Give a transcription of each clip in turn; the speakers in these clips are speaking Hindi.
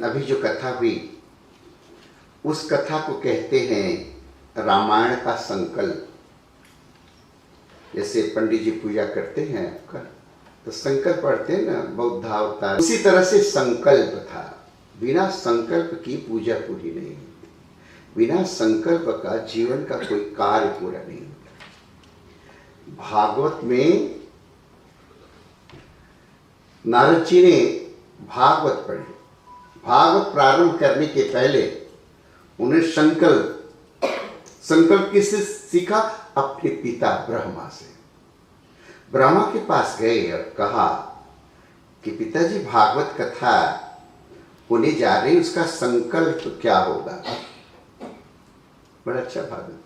अभी जो कथा हुई उस कथा को कहते हैं रामायण का संकल्प। जैसे पंडित जी पूजा करते हैं आपका तो संकल्प पढ़ते हैं ना, बौद्धावतार, उसी तरह से संकल्प था। बिना संकल्प की पूजा पूरी नहीं होती, बिना संकल्प का जीवन का कोई कार्य पूरा नहीं होता। भागवत में नारद जी ने भागवत पढ़ी। भागवत प्रारंभ करने के पहले उन्हें संकल्प किससे सीखा? अपने पिता ब्रह्मा से। ब्रह्मा के पास गए और कहा कि पिताजी भागवत कथा होने जा रही, उसका संकल्प क्या होगा? बड़ा अच्छा भागवत।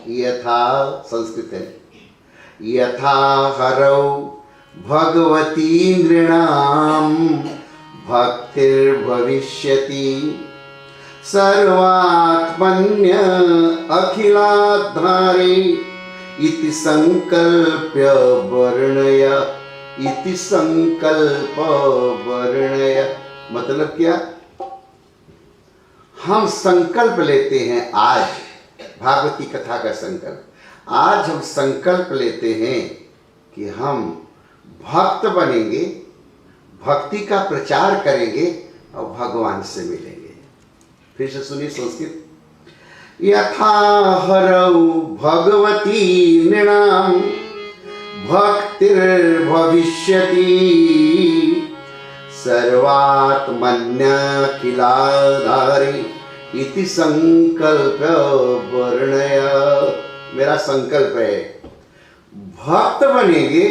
यथा, संस्कृत है, यथा हरौ भगवती नृणाम भक्तिर्भविष्यति सर्वात्मन्य अखिलाधारे इति संकल्प्य वर्णय, इति संकल्प वर्णय। मतलब क्या? हम संकल्प लेते हैं आज, भागवती कथा का संकल्प। आज हम संकल्प लेते हैं कि हम भक्त बनेंगे, भक्ति का प्रचार करेंगे और भगवान से मिलेंगे। फिर से सुनिए संस्कृत। यथा हरौ भगवती नृणाम भक्तिर्भविष्यति सर्वात्मन्यखिलाधारे इति संकल्प वर्णय। मेरा संकल्प है भक्त बनेंगे,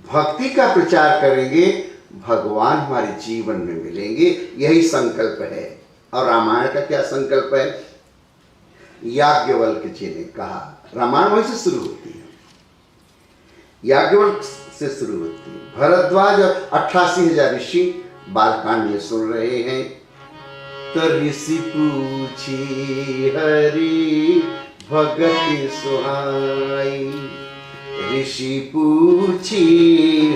भक्ति का प्रचार करेंगे, भगवान हमारे जीवन में मिलेंगे, यही संकल्प है। और रामायण का क्या संकल्प है? याज्ञवल्क्य जी ने कहा, रामायण वहीं से शुरू होती है, याज्ञवल्क्य से शुरू होती है। भरद्वाज और 88,000 ऋषि बालकांड में सुन रहे हैं। तो ऋषि पूछी हरि भगति सुहाई, ऋषि पूछी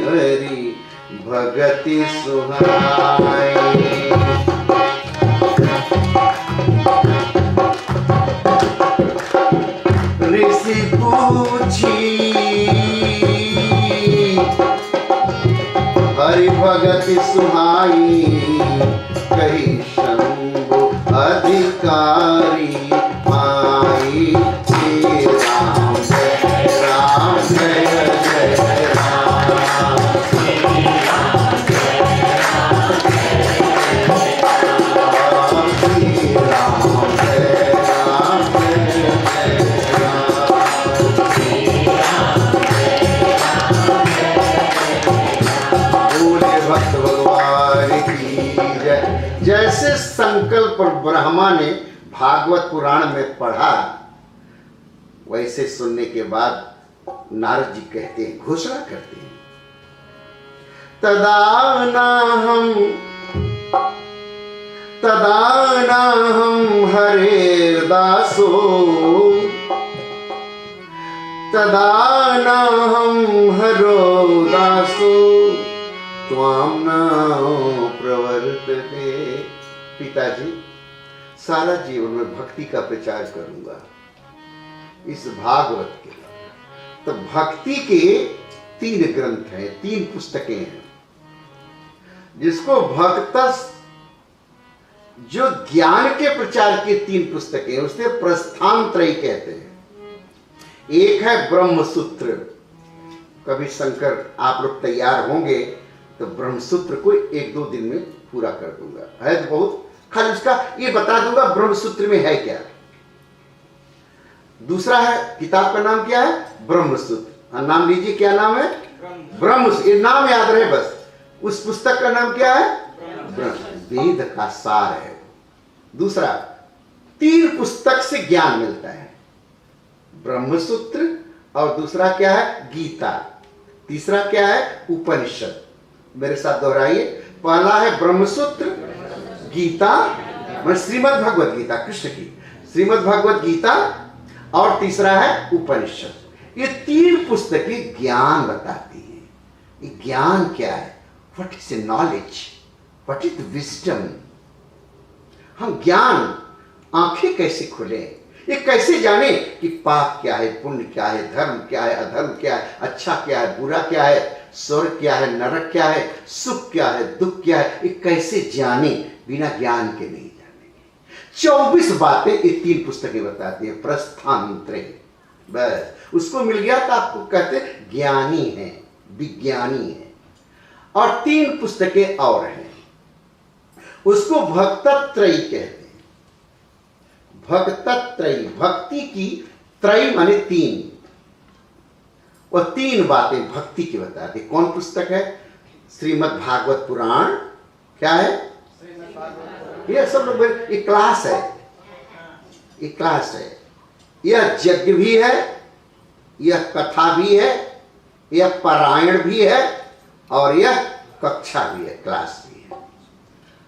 हरि भगति सुहाई। ऋषि पूछी हरि भगति सुहाई, कही शंभु अधिकारी माई। श्री राम जय राम जय जय राम, श्री राम जय राम जय जय राम, श्री राम जय राम जय जय राम, श्री राम जय राम जय जय राम। बोले भक्त भगवान की जय। जैसे संकल्प ब्रह्मा ने भागवत पुराण में पढ़ा, वैसे सुनने के बाद नारद जी कहते हैं, घोषणा करते हैं, तदानाहम हरेर्दासो, तदानाहम हरो दासो त्वाम न प्रवर्तते। पिताजी सारा जीवन में भक्ति का प्रचार करूंगा इस भागवत के। तो भक्ति के 3 ग्रंथ हैं, 3 पुस्तकें हैं, जिसको भक्त जो ज्ञान के प्रचार की 3 पुस्तकें हैं, उसे प्रस्थान त्रयी कहते हैं। एक है ब्रह्मसूत्र। कभी शंकर आप लोग तैयार होंगे तो ब्रह्मसूत्र को 1-2 दिन में पूरा कर दूंगा, है तो बहुत, खाली उसका ये बता दूंगा ब्रह्मसूत्र में है क्या। दूसरा है, किताब का नाम क्या है? ब्रह्मसूत्र। नाम लीजिए, क्या नाम है? ब्रह्मसूत्र। ये नाम याद रहे बस। उस पुस्तक का नाम क्या है? वेद का सार है। दूसरा, 3 पुस्तक से ज्ञान मिलता है, ब्रह्मसूत्र, और दूसरा क्या है? गीता। तीसरा क्या है? उपनिषद। मेरे साथ दोहराइए। पहला है ब्रह्मसूत्र, गीता, श्रीमद् भगवद गीता, कृष्ण की श्रीमद् भगवद गीता, और तीसरा है उपनिषद। ये 3 पुस्तकें ज्ञान बताती हैं। ये ज्ञान क्या है? What is knowledge, what is wisdom, हम ज्ञान, आंखें कैसे खुले, ये कैसे जाने कि पाप क्या है, पुण्य क्या है, धर्म क्या है, अधर्म क्या है, अच्छा क्या है, बुरा क्या है, स्वर्ग क्या है, नरक क्या है, सुख क्या है, दुख क्या है, ये कैसे जाने, बिना ज्ञान के नहीं जानेंगे। 24 बातें ये 3 पुस्तकें बताती हैं, प्रस्थानत्रय। बस उसको मिल गया तो आपको कहते ज्ञानी है, विज्ञानी है। और 3 पुस्तकें और हैं, उसको भक्तत्रयी कहते हैं। भक्तत्रयी, भक्ति की, त्रयी माने 3, और 3 बातें भक्ति की बताते। कौन पुस्तक है? श्रीमद् भागवत पुराण। क्या है ये? सब लोग, ये क्लास है, ये क्लास है। यह यज्ञ भी है, यह कथा भी है, यह पारायण भी है, और यह कक्षा भी है, क्लास भी है।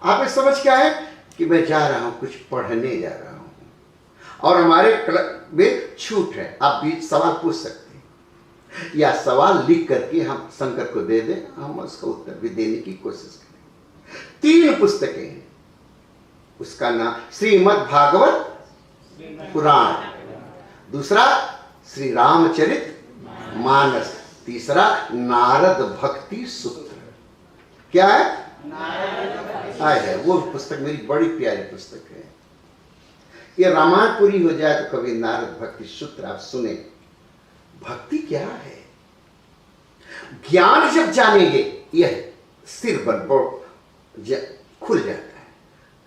आप इस समझ क्या है कि मैं जा रहा हूं, कुछ पढ़ने जा रहा हूं, और हमारे में छूट है, आप भी सवाल पूछ सकते हैं, या सवाल लिख करके हम शंकर को दे दें, हम उसका उत्तर भी देने की कोशिश करें। 3 पुस्तकें हैं, उसका नाम श्रीमद् भागवत पुराण, दूसरा श्री रामचरित मानस, तीसरा नारद भक्ति सूत्र। क्या है? है वो पुस्तक मेरी बड़ी प्यारी पुस्तक है। ये रामायण पूरी हो जाए तो कभी नारद भक्ति सूत्र आप सुने। भक्ति क्या है? ज्ञान जब जानेंगे, यह सिर बन खुल जाता है।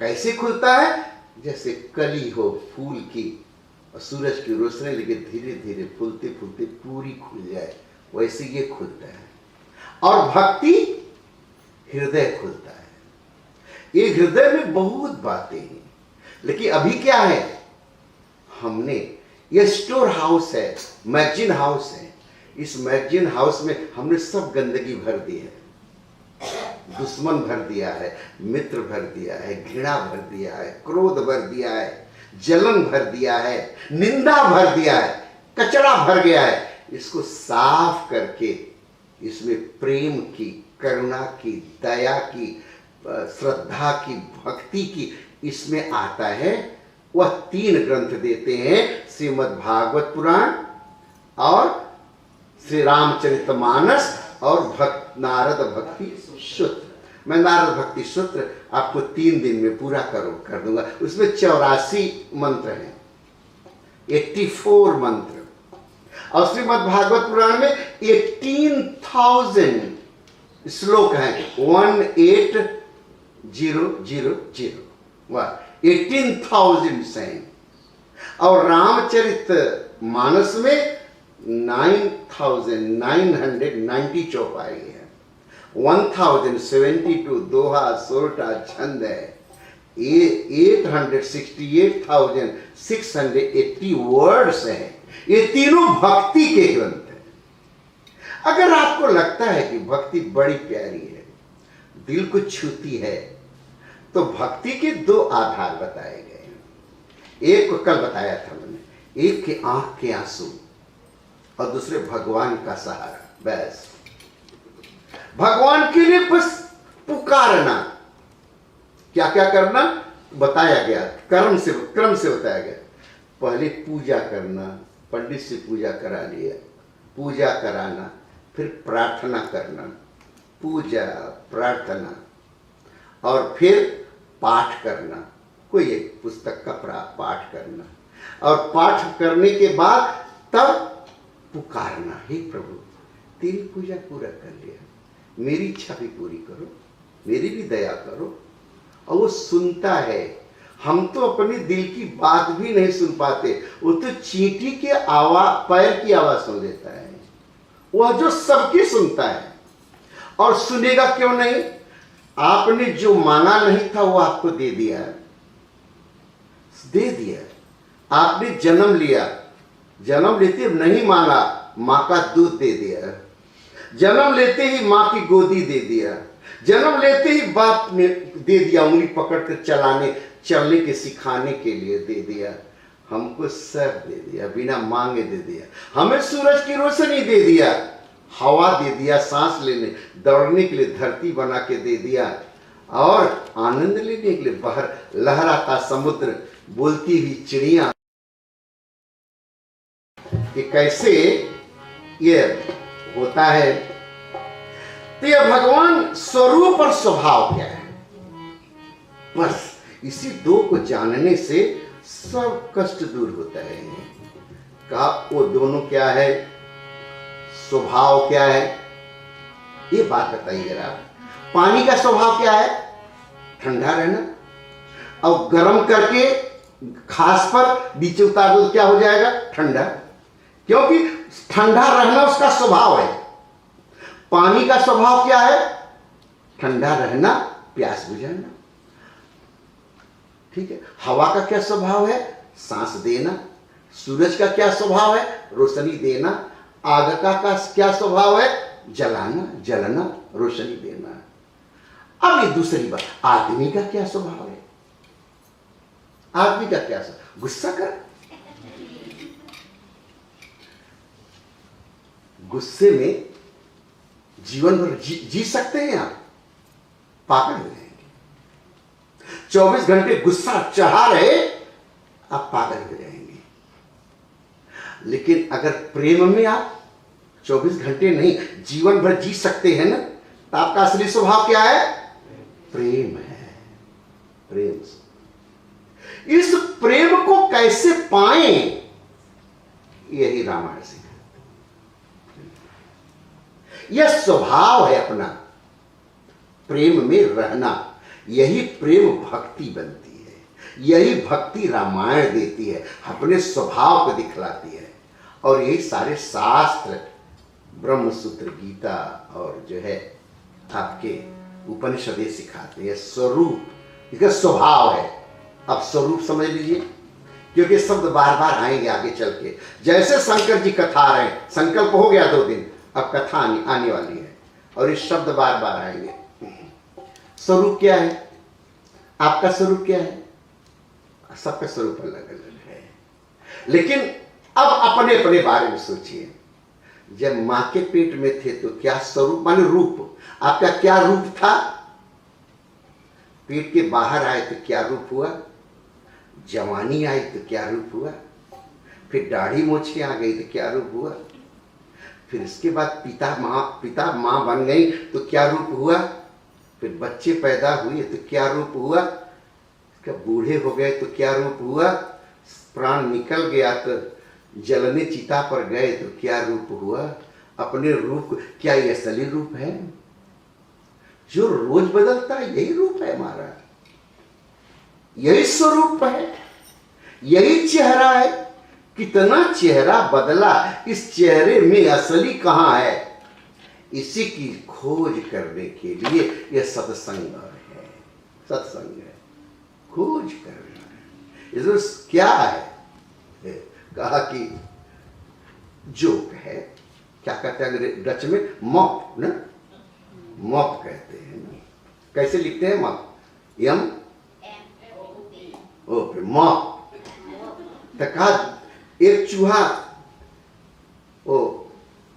कैसे खुलता है? जैसे कली हो फूल की और सूरज की रोशनी लेके धीरे धीरे फूलते फूलते पूरी खुल जाए, वैसे ये खुलता है। और भक्ति हृदय खुलता है। ये हृदय में बहुत बातें हैं, लेकिन अभी क्या है, हमने ये स्टोर हाउस है, मैगजीन हाउस है। इस मैगजीन हाउस में हमने सब गंदगी भर दी है। दुश्मन भर दिया है, मित्र भर दिया है, घृणा भर दिया है, क्रोध भर दिया है, जलन भर दिया है, निंदा भर दिया है, कचरा भर गया है। इसको साफ करके इसमें प्रेम की, करुणा की, दया की, श्रद्धा की, भक्ति की इसमें आता है। वह 3 ग्रंथ देते हैं, श्रीमद् भागवत पुराण और श्री रामचरितमानस और नारद भक्ति सूत्र। मैं नारद भक्ति सूत्र आपको 3 दिन में पूरा कर दूंगा। उसमें 84 मंत्र हैं, 84 मंत्र, और श्रीमद् भागवत पुराण में 18,000 श्लोक हैं, 18,000 हैं। और रामचरित मानस में 9,990 चौपाई है, 1072 दोहा सोरठा छंद है, 868,680 वर्ड्स हैं। ये तीनों भक्ति के ग्रंथ हैं। अगर आपको लगता है कि भक्ति बड़ी प्यारी है, दिल को छूती है, तो भक्ति के 2 आधार बताए गए हैं। एक को कल बताया था मैंने, एक के आंख के आंसू और दूसरे भगवान का सहारा। बस भगवान के लिए बस पुकारना। क्या क्या करना बताया गया, क्रम से बताया गया। पहले पूजा करना, पंडित से पूजा करा लिया, पूजा कराना, फिर प्रार्थना करना, पूजा प्रार्थना, और फिर पाठ करना, कोई एक पुस्तक का पाठ करना, और पाठ करने के बाद तब पुकारना, हे प्रभु तेरी पूजा पूरा कर लिया, मेरी इच्छा भी पूरी करो, मेरी भी दया करो। और वो सुनता है। हम तो अपने दिल की बात भी नहीं सुन पाते, वो तो चींटी के पैर की आवाज सुन लेता है। वह जो सबकी सुनता है, और सुनेगा क्यों नहीं? आपने जो मांगा नहीं था वो आपको दे दिया। आपने जन्म लिया, जन्म लेते नहीं मांगा, मां का दूध दे दिया। जन्म लेते ही मां की गोदी दे दिया। जन्म लेते ही बाप ने दे दिया, उंगली पकड़कर चलने के सिखाने के लिए दे दिया। हमको सब दे दिया, बिना मांगे दे दिया। हमें सूरज की रोशनी दे दिया, हवा दे दिया, सांस लेने दौड़ने के लिए धरती बना के दे दिया, और आनंद लेने के लिए बाहर लहराता समुद्र, बोलती हुई चिड़िया, कि कैसे ये होता है। तो यह भगवान स्वरूप और स्वभाव क्या है, बस इसी दो को जानने से सब कष्ट दूर होता है। कहा वो दोनों क्या है, स्वभाव क्या है, ये बात बताइए जरा। पानी का स्वभाव क्या है, ठंडा रहना, और गर्म करके खास पर बीच उतार दो क्या हो जाएगा, ठंडा, क्योंकि ठंडा रहना उसका स्वभाव है। पानी का स्वभाव क्या है, ठंडा रहना, प्यास बुझाना, ठीक है। हवा का क्या स्वभाव है, सांस देना। सूरज का क्या स्वभाव है, रोशनी देना। आग का क्या स्वभाव है, जलाना, जलना, रोशनी देना। अब ये दूसरी बात, आदमी का क्या स्वभाव है, आदमी का क्या स्वभाव, गुस्सा कर, गुस्से में जीवन भर जी सकते हैं आप, पागल हो जाएंगे। 24 घंटे गुस्सा चढ़ा रहे, आप पागल हो जाएंगे। लेकिन अगर प्रेम में आप 24 घंटे नहीं, जीवन भर जी सकते हैं ना, तो आपका असली स्वभाव क्या है, प्रेम है, प्रेम। इस प्रेम को कैसे पाएं, यही रामायण सिखाता। यह स्वभाव है अपना, प्रेम में रहना, यही प्रेम भक्ति बनती है, यही भक्ति रामायण देती है, अपने स्वभाव को दिखलाती है। और यही सारे शास्त्र, ब्रह्मसूत्र, गीता और जो है आपके उपनिषदें सिखाते हैं। स्वरूप इसका स्वभाव है। अब स्वरूप समझ लीजिए, क्योंकि शब्द बार बार आएंगे आगे चल के। जैसे शंकर जी कथा आ रहे हैं, संकल्प हो गया 2 दिन, अब कथा आने वाली है और ये शब्द बार बार आएंगे। स्वरूप क्या है, आपका स्वरूप क्या है, सबका स्वरूप अलग अलग है। लेकिन अब अपने अपने बारे में सोचिए। जब मां के पेट में थे तो क्या स्वरूप, माने रूप, आपका क्या रूप था, पेट के बाहर आए तो क्या रूप हुआ, जवानी आई तो क्या रूप हुआ, फिर दाढ़ी मोछे आ गई तो क्या रूप हुआ, फिर इसके बाद पिता मां बन गई तो क्या रूप हुआ, फिर बच्चे पैदा हुए तो क्या रूप हुआ, बूढ़े हो गए तो क्या रूप हुआ, प्राण निकल गया तो जलने चिता पर गए तो क्या रूप हुआ। अपने रूप, क्या ये असली रूप है, जो रोज बदलता है, यही रूप है हमारा, यही स्वरूप है, यही चेहरा है। कितना चेहरा बदला, इस चेहरे में असली कहां है, इसी की खोज करने के लिए यह सत्संग है, सत्संग है, खोज करना है। इसमें क्या है, कहा कि जोक है, क्या कहते हैं डच में, मॉप ना, मॉप कहते हैं ना। कैसे लिखते हैं मॉप, यम ओ पे मॉप। तो कहा एक चूहा वो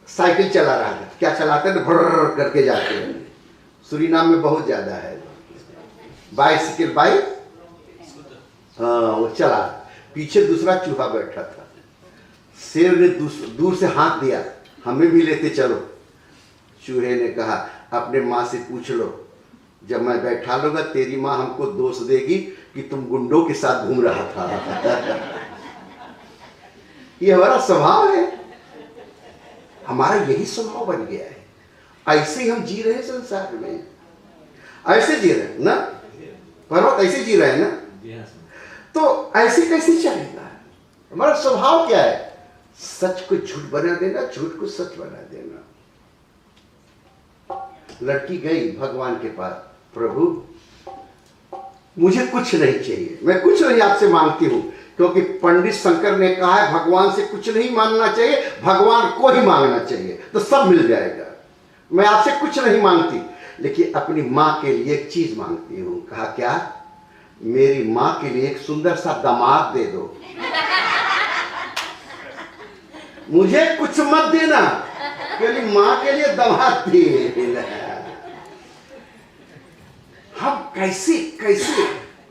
साइकिल चला रहा था, क्या चलाते हैं, भर करके जाते हैं, सूरीनाम में बहुत ज्यादा है बाइसिकल, बाइक, हाँ वो चला, पीछे दूसरा चूहा बैठा था। शेर ने दूर से हाथ दिया, हमें भी लेते चलो। चूहे ने कहा अपने माँ से पूछ लो, जब मैं बैठा लूंगा तेरी माँ हमको दोष देगी कि तुम गुंडों के साथ घूम रहा था। ये हमारा स्वभाव है, हमारा यही स्वभाव बन गया है। ऐसे ही हम जी रहे हैं संसार में, ऐसे जी रहे हैं ना, पर्वत ऐसे जी रहे हैं ना, तो ऐसे कैसे चलेगा। हमारा स्वभाव क्या है, सच को झूठ बना देना, झूठ को सच बना देना। लड़की गई भगवान के पास, प्रभु मुझे कुछ नहीं चाहिए, मैं कुछ नहीं आपसे मांगती हूं, क्योंकि पंडित शंकर ने कहा है भगवान से कुछ नहीं मांगना चाहिए, भगवान को ही मांगना चाहिए तो सब मिल जाएगा। मैं आपसे कुछ नहीं मांगती, लेकिन अपनी मां के लिए एक चीज मांगती हूं। कहा क्या, मेरी मां के लिए एक सुंदर सा दामाद दे दो, मुझे कुछ मत देना, केवल मां के लिए दामाद दे। हम कैसे कैसे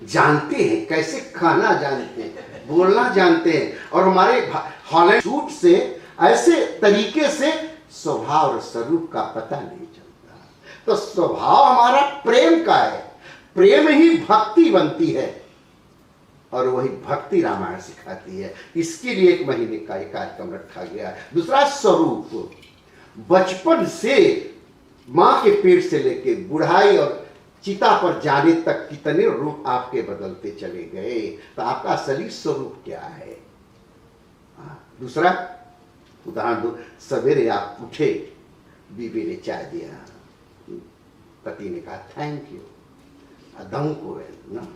जानते हैं, कैसे खाना जानते हैं, बोलना जानते हैं, और हमारे हॉलैंड सूट से ऐसे तरीके से स्वभाव और स्वरूप का पता नहीं चलता। तो स्वभाव हमारा प्रेम का है, प्रेम ही भक्ति बनती है, और वही भक्ति रामायण सिखाती है। इसके लिए 1 महीने का एक कार्यक्रम रखा गया है। दूसरा स्वरूप, बचपन से मां के पेट से लेके बुढ़ाई और चिता पर जाने तक कितने रूप आपके बदलते चले गए, तो आपका असली स्वरूप क्या है। दूसरा उदाहरण दो, सवेरे आप उठे, बीवी ने चाय दिया, पति ने कहा थैंक यू, दम को है ना,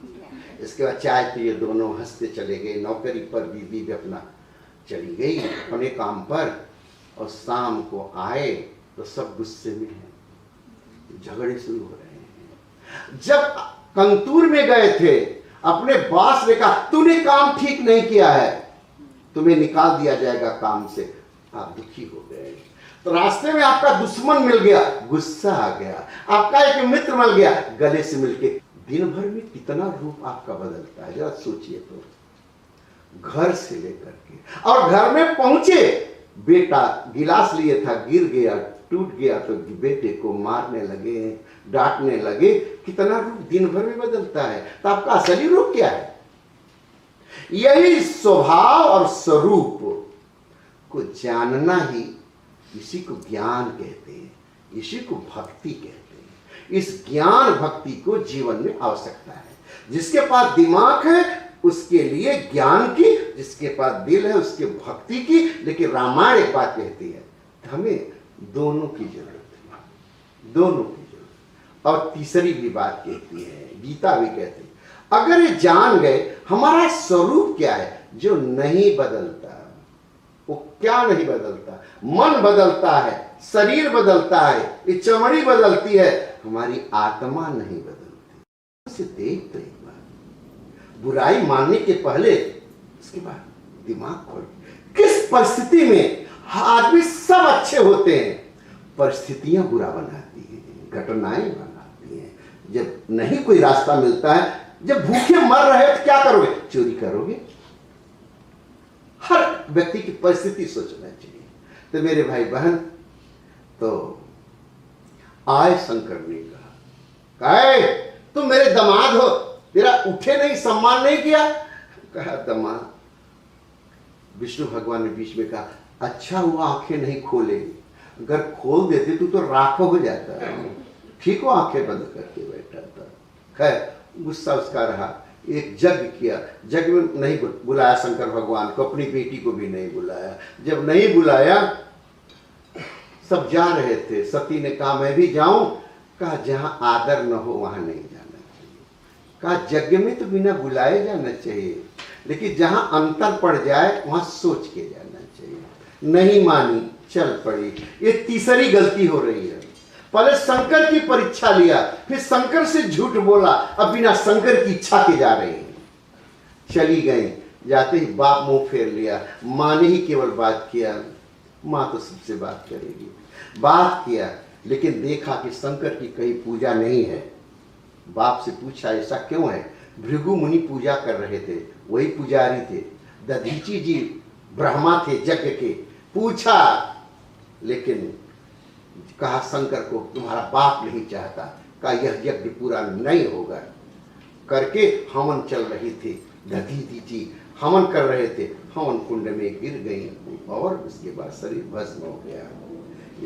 इसके बाद चाय पिए, दोनों हंसते चले गए। नौकरी पर बीवी भी अपना चली गई अपने काम पर, और शाम को आए तो सब गुस्से में हैं, झगड़े शुरू हो रहे हैं। जब कंतूर में गए थे, अपने बॉस ने कहा तूने काम ठीक नहीं किया है, तुम्हें निकाल दिया जाएगा काम से, आप दुखी हो गए। तो रास्ते में आपका दुश्मन मिल गया, गुस्सा आ गया। आपका एक मित्र मिल गया, गले से मिलके। दिन भर में कितना रूप आपका बदलता है, जरा सोचिए तो। घर से लेकर के, और घर में पहुंचे, बेटा गिलास लिए था, गिर गया, टूट गया, तो बेटे को मारने लगे, डांटने लगे। कितना रूप दिन भर में बदलता है। तो आपका असली रूप क्या है? यही स्वभाव और स्वरूप को जानना ही, इसी को ज्ञान कहते हैं, इसी को भक्ति कहते हैं। इस ज्ञान भक्ति को जीवन में आवश्यकता है। जिसके पास दिमाग है उसके लिए ज्ञान की, जिसके पास दिल है उसके भक्ति की। लेकिन रामायण एक बात कहती है, हमें दोनों की जरूरत है, दोनों की जरूरत। और तीसरी भी बात कहती है, गीता भी कहती है, अगर ये जान गए हमारा स्वरूप क्या है, जो नहीं बदलता। वो क्या नहीं बदलता? मन बदलता है, शरीर बदलता है, ये चमड़ी बदलती है, हमारी आत्मा नहीं बदलती। उसे देख तो एक बार, बुराई मानने के पहले, उसके बाद दिमाग खोल, किस परिस्थिति में आदमी सब अच्छे होते हैं, परिस्थितियां बुरा बनाती हैं, घटनाएं बनाती हैं। जब नहीं कोई रास्ता मिलता है, जब भूखे मर रहे तो क्या करोगे? चोरी करोगे। हर व्यक्ति की परिस्थिति सोचना चाहिए। तो मेरे भाई बहन, तो आय शंकर ने कहा तुम मेरे दामाद हो, तेरा उठे नहीं, सम्मान नहीं किया। कहा दामाद, विष्णु भगवान ने बीच में कहा, अच्छा हुआ आंखें नहीं खोलेगी, अगर खोल देते तो राख हो जाता। ठीक हो, आंखें बंद करके बैठा था। खैर गुस्सा उसका रहा, एक यज्ञ किया, यज्ञ में नहीं बुलाया शंकर भगवान को, अपनी बेटी को भी नहीं बुलाया। जब नहीं बुलाया, सब जा रहे थे, सती ने कहा मैं भी जाऊं। कहा जहां आदर न हो वहां नहीं जाना चाहिए। कहा यज्ञ में तो बिना बुलाए जाना चाहिए, लेकिन जहां अंतर पड़ जाए वहां सोच के जाना चाहिए। नहीं मानी, चल पड़ी। ये तीसरी गलती हो रही है। पहले शंकर की परीक्षा लिया, फिर शंकर से झूठ बोला, अब बिना शंकर की इच्छा के जा रही है। चली गई, जाते ही बाप मुंह फेर लिया, माँ ने ही केवल बात किया। माँ तो सबसे बात करेगी, बात किया, लेकिन देखा कि शंकर की कहीं पूजा नहीं है। बाप से पूछा ऐसा क्यों है? भृगु मुनि पूजा कर रहे थे, वही पुजारी थे। दधीची जी ब्रह्मा थे यज्ञ के। पूछा, लेकिन कहा शंकर को तुम्हारा बाप नहीं चाहता। कहा यह यज्ञ पूरा नहीं होगा। करके हवन चल रही थी, दधीची जी हवन कर रहे थे, हवन कुंड में गिर गई, और उसके बाद शरीर भस्म हो गया।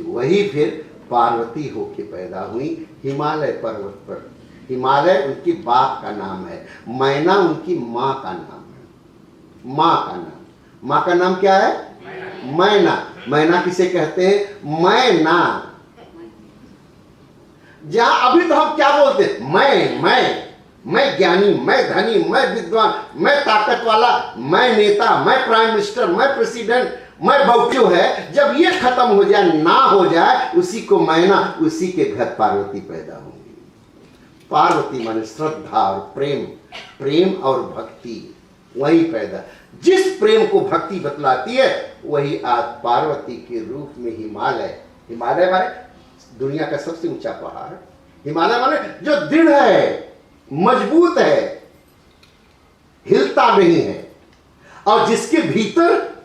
वही फिर पार्वती होके पैदा हुई हिमालय पर्वत पर। हिमालय उनकी बाप का नाम है, मैना उनकी माँ का नाम है। माँ का नाम, माँ का नाम क्या है? मैना। मैना किसे कहते हैं? मैना। जहां अभी तो हम क्या बोलते हैं? मैं ज्ञानी, मैं धनी, मैं विद्वान, मैं ताकत वाला, मैं नेता, मैं प्राइम मिनिस्टर, मैं प्रेसिडेंट, मैं बहुक्यों है। जब ये खत्म हो जाए, ना हो जाए, उसी को मैना, उसी के घर पार्वती पैदा होंगी। पार्वती माने श्रद्धा और प्रेम, प्रेम और भक्ति, वही पैदा। जिस प्रेम को भक्ति बतलाती है, वही आज पार्वती के रूप में हिमालय। हिमालय माने दुनिया का सबसे ऊंचा पहाड़। हिमालय माने जो दृढ़ है, मजबूत है, हिलता नहीं है, और जिसके भीतर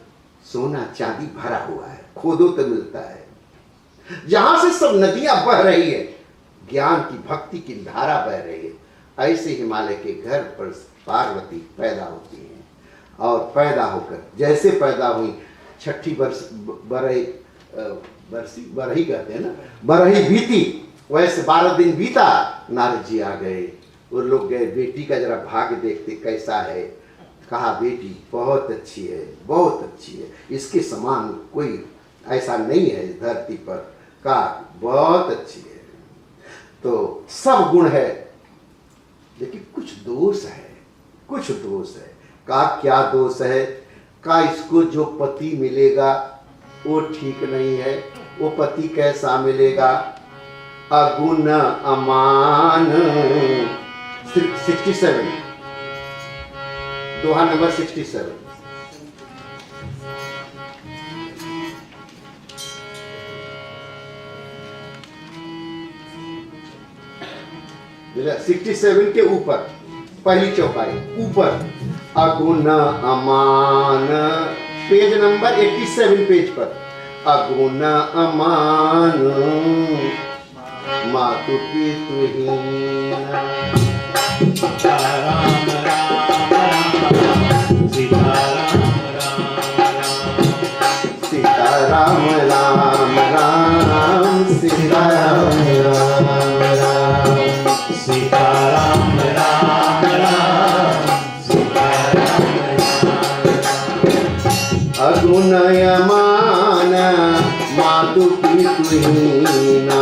सोना चांदी भरा हुआ है, खोदो तो मिलता है। जहां से सब नदियां बह रही है, ज्ञान की भक्ति की धारा बह रही है, ऐसे हिमालय के घर पर पार्वती पैदा होती है। और पैदा होकर जैसे पैदा हुई, छठी बरही कहते हैं ना, बरही बीती, वैसे 12 दिन बीता, नारद जी आ गए। वो लोग गए, बेटी का जरा भाग्य देखते कैसा है। कहा बेटी बहुत अच्छी है, बहुत अच्छी है, इसके समान कोई ऐसा नहीं है इस धरती पर। कहा बहुत अच्छी है, तो सब गुण है, लेकिन कुछ दोष है, कुछ दोष है। कहा क्या दोष है? कहा इसको जो पति मिलेगा वो ठीक नहीं है। वो पति कैसा मिलेगा? अगुण अमान। 67, दोहा नंबर 67। 67 के ऊपर पहली चौपाई ऊपर, अगुण अमान, पेज नंबर 87 पेज पर। अगुण अमान मातु पितुहीन। राम राम राम सीता राम राम राम सीता राम राम राम सीता राम राम राम सीता राम अगुण अमान मातु पितुहीना।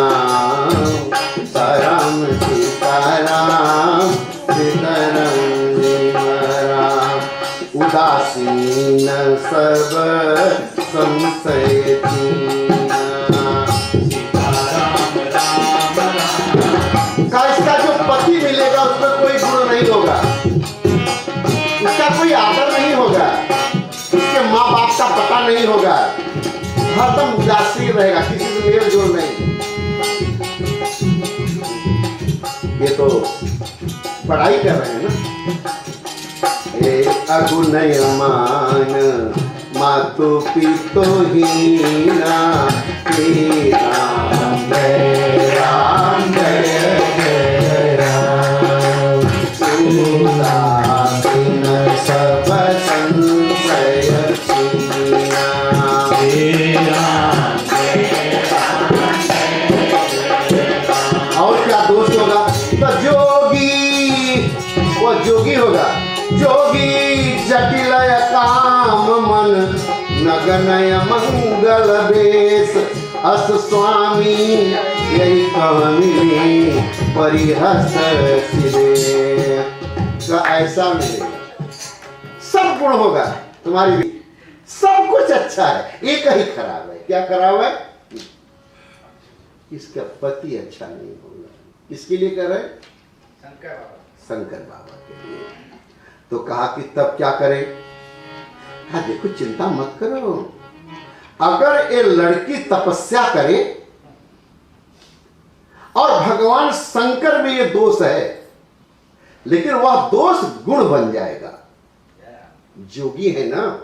राम सीताराम सीताराम राम। उदासीन सब संशय दीना। का इसका जो पति मिलेगा उसमें कोई गुण नहीं होगा, उसका कोई आदर नहीं होगा, उसके माँ बाप का पता नहीं होगा, हरदम उदासीन रहेगा, किसी से मेल जोल नहीं। ये तो पढ़ाई कर रहे हैं ना। अगुण अमान मातु पितुहीना। राम जय राम जय जय राम। उदासीन सब संशय दीना। और क्या दोष होगा? तो जोगी होगा, जोगी जटिल काम मन नगनय मंगल बेश। अस स्वामी यही कहमी परिहस सिरे। तो ऐसा मिलेगा, सब गुण होगा तुम्हारी भी, सब कुछ अच्छा है, एक ही खराब है। क्या खराब है? इसका पति अच्छा नहीं होगा। किसके लिए कर रहे? शंकर बाबा के लिए। तो कहा कि तब क्या करें? हाँ देखो, चिंता मत करो, अगर ये लड़की तपस्या करे और भगवान शंकर में ये दोष है, लेकिन वह दोष गुण बन जाएगा। जोगी है ना,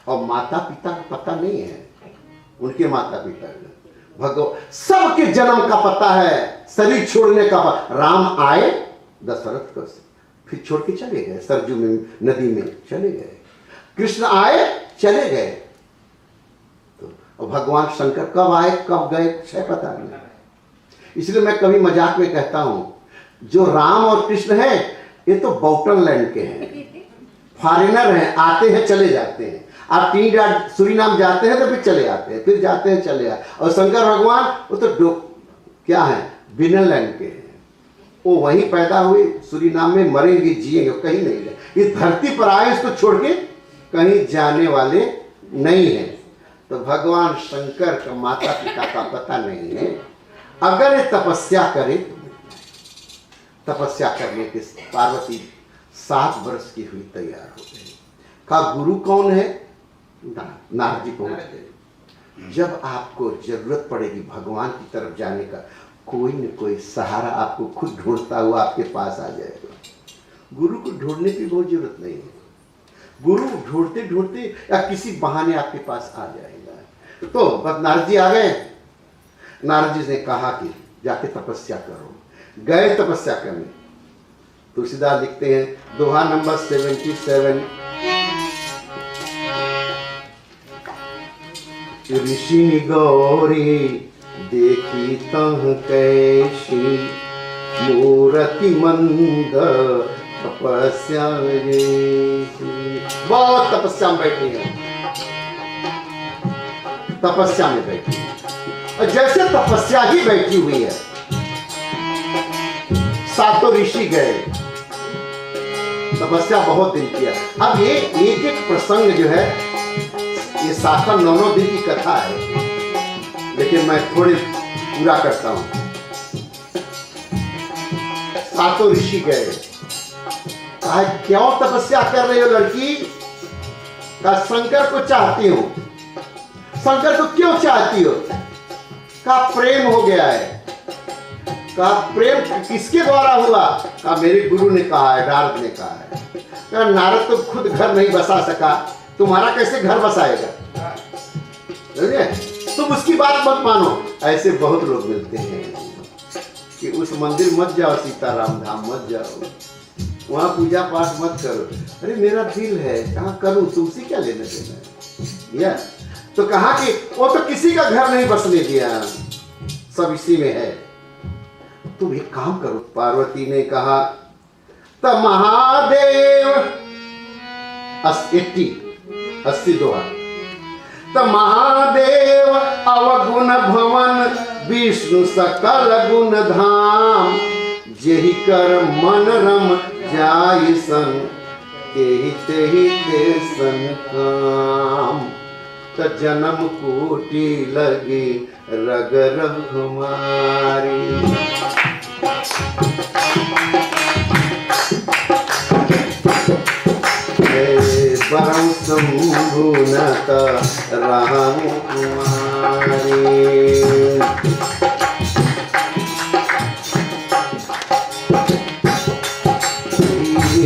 और माता पिता का पता नहीं है, उनके माता पिता का भगवान सबके जन्म का पता है, शरीर छोड़ने का पता। राम आए दशरथ को, फिर छोड़ के चले गए, सरजू में नदी में चले गए। कृष्ण आए चले गए, तो भगवान शंकर कब आए कब गए कुछ पता नहीं। इसलिए मैं कभी मजाक में कहता हूं, जो राम और कृष्ण है ये तो बाउटन लैंड के हैं, फॉरेनर हैं, आते हैं चले जाते हैं। आप ट्रिनिडाद सूरीनाम जाते हैं तो फिर चले आते हैं, फिर जाते हैं चले आते। और शंकर भगवान वो तो क्या है, विनरलैंड के हैं, वो वहीं पैदा हुए, सूरीनाम में मरेंगे जिएंगे, कहीं नहीं गए। इस धरती पर आए, इसको छोड़ के कहीं जाने वाले नहीं है। तो भगवान शंकर का माता पिता का पता नहीं है। अगर ये तपस्या करे, तपस्या करने के पार्वती 7 वर्ष की हुई, तैयार हो गई। कहा गुरु कौन है? नारद जी पहुंच गए। जब आपको जरूरत पड़ेगी भगवान की तरफ जाने का, कोई न कोई सहारा आपको खुद ढूंढता हुआ आपके पास आ जाएगा। गुरु को ढूंढने की बहुत जरूरत नहीं है। गुरु ढूंढते ढूंढते या किसी बहाने आपके पास आ जाएगा। तो बस नारद जी आ गए। नारद जी ने कहा कि जाके तपस्या करो। गए तपस्या करने। तुलसीदास लिखते हैं दोहा नंबर 77, ऋषि गौरी देखी तह कैसी, मूर्ति मंद तपस्या जैसी। बहुत तपस्या में बैठी है, तपस्या में बैठी है। और जैसे तपस्या ही बैठी हुई है, सातों ऋषि गए, तपस्या बहुत दिन किया। अब ये एक एक प्रसंग जो है, ये 7-9 दिन की कथा है, लेकिन मैं थोड़े पूरा करता हूं। सातों ऋषि गए, कहा क्यों तपस्या कर रही हो लड़की? कहा शंकर को चाहती हूं। शंकर को क्यों चाहती हो? कहा प्रेम हो गया है। कहा प्रेम किसके द्वारा हुआ? कहा मेरे गुरु ने कहा है, नारद ने कहा है। कहा नारद तो खुद घर नहीं बसा सका, तुम्हारा कैसे घर बसाएगा? तुम उसकी बात मत मानो। ऐसे बहुत लोग मिलते हैं कि उस मंदिर मत जाओ, सीताराम धाम मत जाओ, वहां पूजा पाठ मत करो। अरे मेरा दिल है, कहाँ करूं, तुमसे क्या लेना देना या? तो कहा कि वो तो किसी का घर नहीं बसने दिया, सब इसी में है। तुम एक काम करो। पार्वती ने कहा त महादेव 80 दोहा। त महादेव अवगुण भवन, विष्णु सकल गुण धाम, जेहि कर मन रम जाय सन, तेहि तेहि ते सन काम। त जन्म कोटि लगे रग रग हमारी। परम शंभुनत राम कुमारी।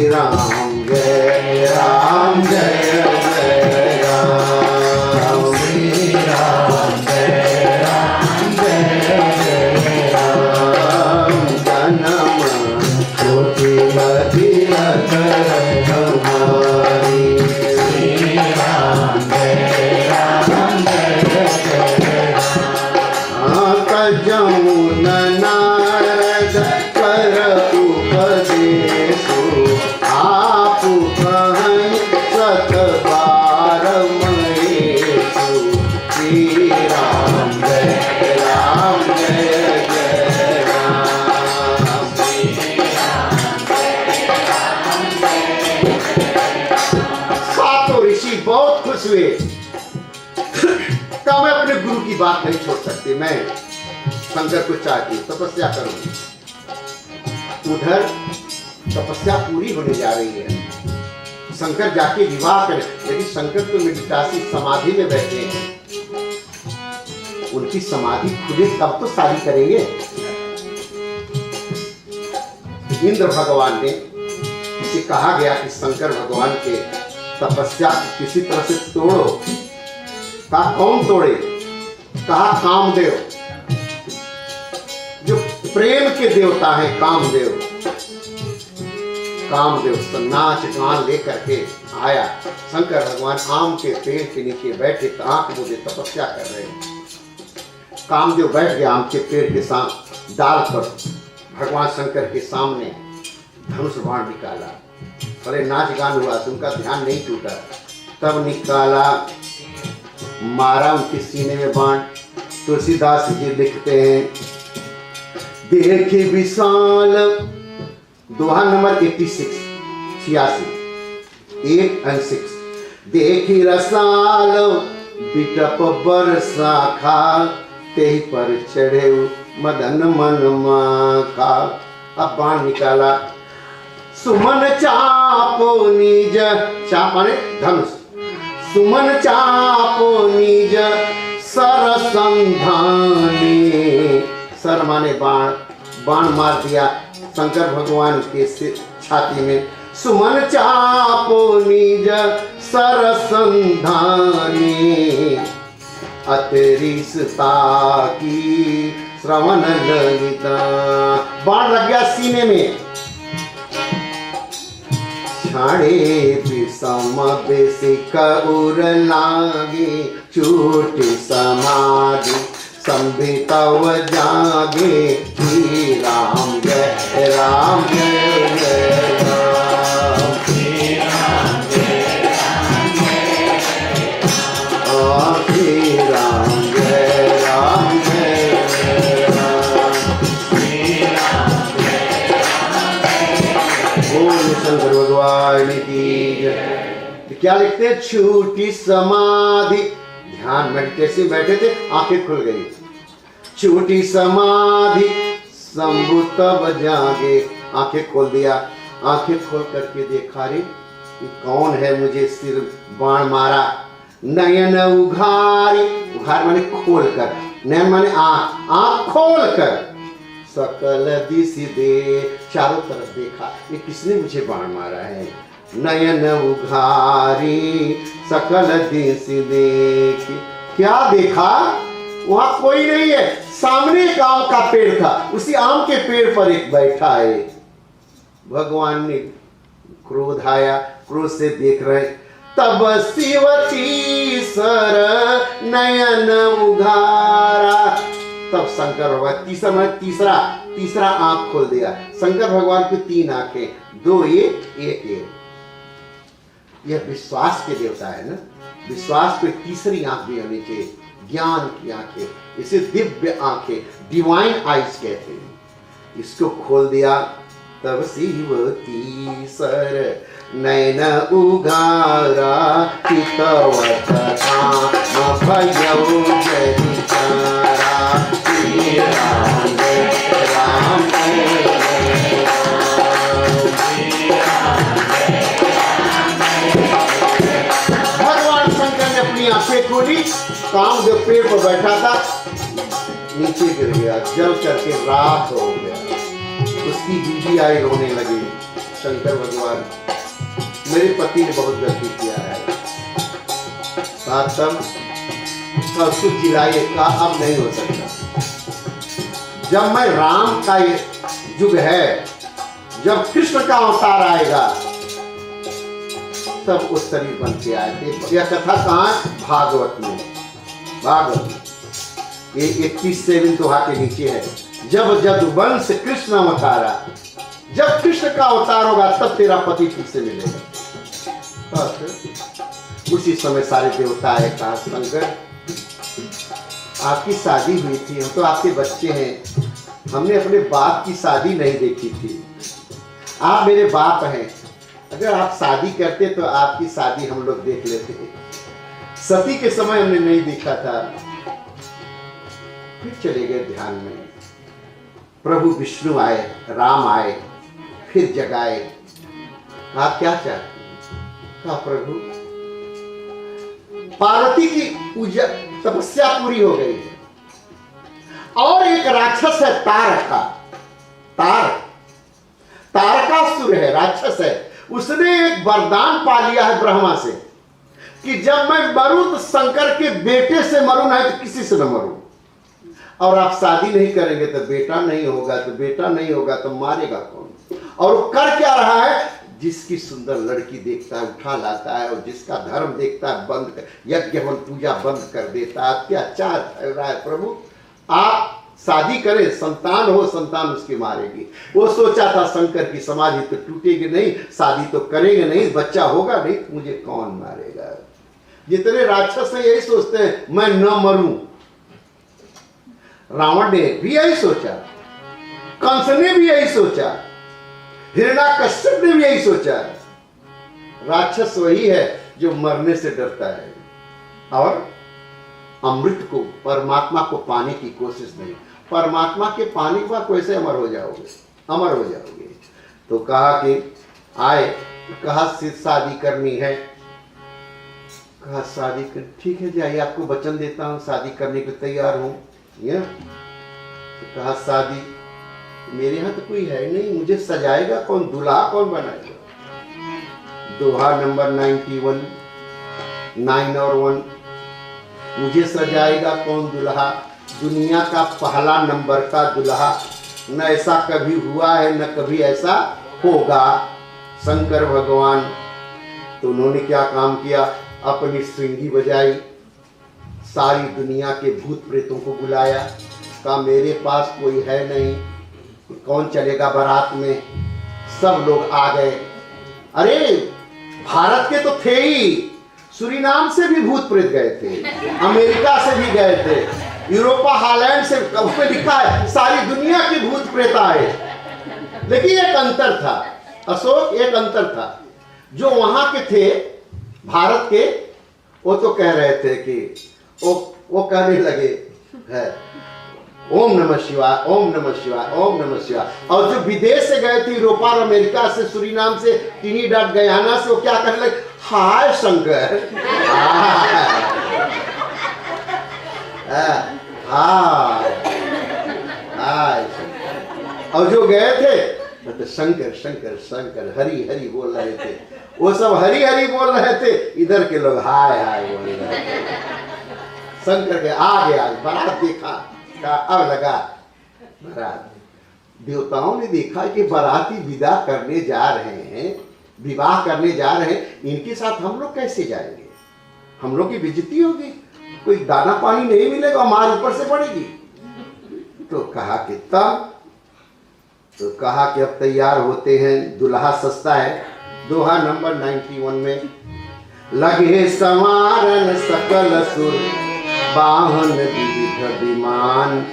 राम जय राम, जय जय राम, श्री राम जय राम, जय जय राम। जन्म कोटि लगे रग रग हमारी। श्री राम जय राम, जय जय राम। जमुन नारद कर उपदेशो, आप कहीं सत बार महेशो। श्री राम जय राम, जय जय राम, श्री राम जय राम, जय जय राम। सातों ऋषि बहुत खुश हुए। तो मैं अपने गुरु की बात नहीं छोड़ सकती, मैं शंकर को चाहती हूँ, तपस्या करूंगी। उधर तपस्या पूरी होने जा रही है, शंकर जाके विवाह करें, लेकिन शंकर तो मेडिटासी समाधि में बैठे हैं। उनकी समाधि खुले तब तो शादी करेंगे। इंद्र भगवान ने इसे कहा गया कि शंकर भगवान के तपस्या किसी तरह से तोड़ो। कहा कौन तोड़े? कहा कामदेव, जो प्रेम के देवता है कामदेव। कामदेव तो नाच गान लेकर के आया। शंकर भगवान आम के पेड़ के नीचे बैठे, आंख मूंदे तपस्या कर रहे हैं। कामदेव बैठ गया आम के पेड़ के साथ डाल पर, भगवान शंकर के सामने धनुष बाण निकाला। अरे नाच गान हुआ, उनका ध्यान नहीं टूटा। तब निकाला, मारा उनके सीने में बाण। तुलसीदास जी लिखते हैं देखे विशाल, दोहा नंबर 86 8 and 6। देखी रसाल बिटप बरसा खा, तेहि पर चढ़े मदन मन माखा। अब बाण निकाला, सुमन चापो निज, चाप माने धनुष, सुमन चापो निज सर संधाने, सर माने बाण, बाण मार दिया शंकर भगवान के छाती में। सुमन चापो निज सर संधानी, अतरिसता की श्रवण ललिता। बाण लग गया सीने में। छाड़े विषम बेसिक उर लागे, छूटी समाधि संबितव जागे। श्री राम जय राम जय जय राम, श्री राम जय राम जय राम, श्री राम जय राम जय राम, श्री राम जय राम जय। बोल शंकर भगवान की जय। क्या लिखते हैं? छूटी समाधि, ध्यान मेडिटेशन बैठे थे, आंखें खुल गई। छूटी समाधि शंभु तब जागे, आंखें खोल दिया। आंखें खोल करके देखा, रे ये कौन है मुझे सिर बाण मारा। नयन उघारी, उघार माने खोल कर, नयन माने आंख, आंख खोल कर। सकल दिश दे, चारों तरफ देखा, ये किसने मुझे बाण मारा है। नयन उघारी सकल दिश देखी, क्या देखा? वहां कोई नहीं है, सामने एक आम का पेड़ था, उसी आम के पेड़ पर एक बैठा है। भगवान ने क्रोध आया, क्रोध से देख रहे। तब शिवती सर नयन उघारा, तब शंकर भगवान तीसरा आंख खोल दिया। शंकर भगवान की 3 आंखें, 2 ये, 1 ये। यह विश्वास के देवता है ना, विश्वास को तीसरी आंख भी होनी चाहिए, ज्ञान की आंखें, इसे दिव्य आंखें, डिवाइन आइज कहते हैं। इसको खोल दिया। तब शिवती सर नयन उघारा, चितवत काम भयौ जनिचारा। श्री राम जय राम जय आंखें खोली। काम जो पेड़ पर बैठा था नीचे गिर गया, जल करके राख हो गया। उसकी बीवी आई, रोने लगी। शंकर भगवान, मेरे पति ने बहुत गलती किया है। तब कुछ जिलाइए, कहा अब नहीं हो सकता। जब मैं राम का ये युग है, जब कृष्ण का अवतार आएगा, तब उस शरीर बन के आए थे। यह कथा कहाँ? भागवत में। भागवत ये 21 दोहा के नीचे है। जब यदुवंश कृष्ण अवतारा, जब कृष्ण का अवतार होगा तब तेरा पति फिर से मिलेगा। उसी समय सारे देवता आए, कहा शंकर आपकी शादी हुई थी, हम तो आपके बच्चे हैं, हमने अपने बाप की शादी नहीं देखी थी, आप मेरे बाप हैं, अगर आप शादी करते तो आपकी शादी हम लोग देख लेते। सती के समय हमने नहीं देखा था। फिर चले गए ध्यान में। प्रभु विष्णु आए, राम आए, फिर जगाए। आप क्या चाहते हैं? कहा प्रभु पार्वती की पूजा तपस्या पूरी हो गई है, और एक राक्षस है तारका, तारकासुर है, राक्षस है। उसने एक वरदान पा लिया है ब्रह्मा से कि जब मैं मरूं तो शंकर के बेटे से मरूं, नहीं तो किसी से न मरूं। और आप शादी नहीं करेंगे तो बेटा नहीं होगा, तो बेटा नहीं होगा तो मारेगा कौन? और वो कर क्या रहा है? जिसकी सुंदर लड़की देखता है उठा लाता है, और जिसका धर्म देखता है बंद कर, यज्ञ पूजा बंद कर देता है। अत्याचार चल रहा है। प्रभु आप शादी करें, संतान हो, संतान उसकी मारेगी। वो सोचा था शंकर की समाधि तो टूटेगी नहीं, शादी तो करेंगे नहीं, बच्चा होगा नहीं, मुझे कौन मारेगा। जितने राक्षस हैं यही सोचते हैं मैं न मरूं। रावण ने भी यही सोचा, कंस ने भी यही सोचा, हिरण्याकश्यप ने भी यही सोचा। राक्षस वही है जो मरने से डरता है और अमृत को, परमात्मा को पाने की कोशिश नहीं। परमात्मा के पाने के बाद कैसे अमर हो जाओगे? अमर हो जाओगे। तो कहा कि आए, कहा शादी करनी है। कहा शादी कर, ठीक है जाइए, आपको वचन देता हूं शादी करने के तैयार हूं। तो कहा शादी मेरे यहाँ तो कोई है नहीं, मुझे सजाएगा कौन, दूल्हा कौन बनाएगा। दोहा नंबर 91, 9 और 1, मुझे सजाएगा कौन दूल्हा, दुनिया का पहला नंबर का दूल्हा, न ऐसा कभी हुआ है न कभी ऐसा होगा। शंकर भगवान तो उन्होंने क्या काम किया, अपनी श्रृंगी बजाई, सारी दुनिया के भूत प्रेतों को बुलाया, कहा मेरे पास कोई है नहीं, कौन चलेगा बारात में। सब लोग आ गए। अरे भारत के तो थे ही, सूरीनाम से भी भूत प्रेत गए थे, अमेरिका से भी गए थे, यूरोपा हालैंड से, उसमें लिखा है सारी दुनिया के भूत प्रेत आए। लेकिन एक अंतर था अशोक, एक अंतर था, जो वहां के थे भारत के, वो तो कह रहे थे कि वो कहने लगे है ओम नमः शिवाय, ओम नमः शिवाय, ओम नमः शिवाय। और जो विदेश से गए थे, यूरोपा और अमेरिका से, सूरीनाम से, ट्रिनिडाद गयाना से, वो क्या कहने लगे, हाय शंकर, हाय शंकर। और जो गए थे तो शंकर शंकर शंकर, हरि हरि बोल रहे थे, वो सब हरि हरि बोल रहे थे, इधर के लोग हाय हाय बोल रहे थे। शंकर के आ गया, बारात देखा, अब लगा बारात, देवताओं ने देखा कि बाराती विदा करने जा रहे हैं, विवाह करने जा रहे हैं, इनके साथ हम लोग कैसे जाएंगे, हम लोग की बेइज्जती होगी, कोई दाना पानी नहीं मिलेगा, मार ऊपर से पड़ेगी। तो कहा कि तब, तो कहा कि अब तैयार होते हैं, दुल्हा सस्ता है। दोहा नंबर 91 में, लगे संवारन सकल सुर, वाहन विविध विमान,